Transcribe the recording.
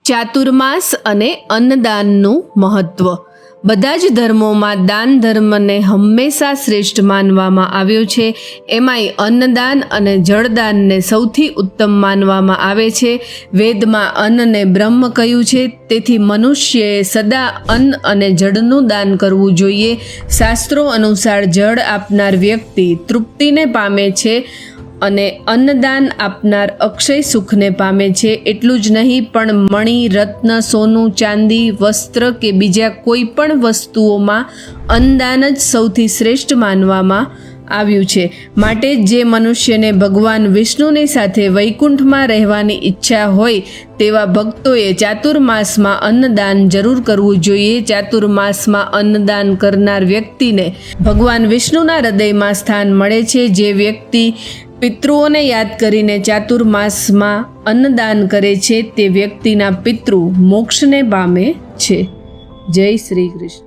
ચાતુર્માસ અને અન્નદાનનું મહત્વ. બધા જ ધર્મોમાં દાન ધર્મને હંમેશા શ્રેષ્ઠ માનવામાં આવ્યો છે. એમાંય અન્નદાન અને જળદાનને સૌથી ઉત્તમ માનવામાં આવે છે. વેદમાં અન્નને બ્રહ્મ કહ્યું છે, તેથી મનુષ્યએ સદા અન્ન અને જળનું દાન કરવું જોઈએ. શાસ્ત્રો અનુસાર જળ આપનાર વ્યક્તિ તૃપ્તિને પામે છે અને અન્નદાન આપનાર અક્ષય સુખને પામે છે. એટલું જ નહીં, પણ મણિ, રત્ન, સોનું, ચાંદી, વસ્ત્ર કે બીજા કોઈ પણ વસ્તુઓમાં અન્નદાન જ સૌથી શ્રેષ્ઠ માનવામાં આવ્યું છે. માટે જે મનુષ્યને ભગવાન વિષ્ણુની સાથે વૈકુંઠમાં રહેવાની ઈચ્છા હોય તેવા ભક્તોએ ચાતુર્માસમાં અન્નદાન જરૂર કરવું જોઈએ. ચાતુર્માસમાં અન્નદાન કરનાર વ્યક્તિને ભગવાન વિષ્ણુના હૃદયમાં સ્થાન મળે છે. જે વ્યક્તિ પિતૃઓને યાદ કરીને ચાતુર્માસમાં અન્નદાન કરે છે તે વ્યક્તિના પિતૃ મોક્ષને પામે છે. જય શ્રી કૃષ્ણ.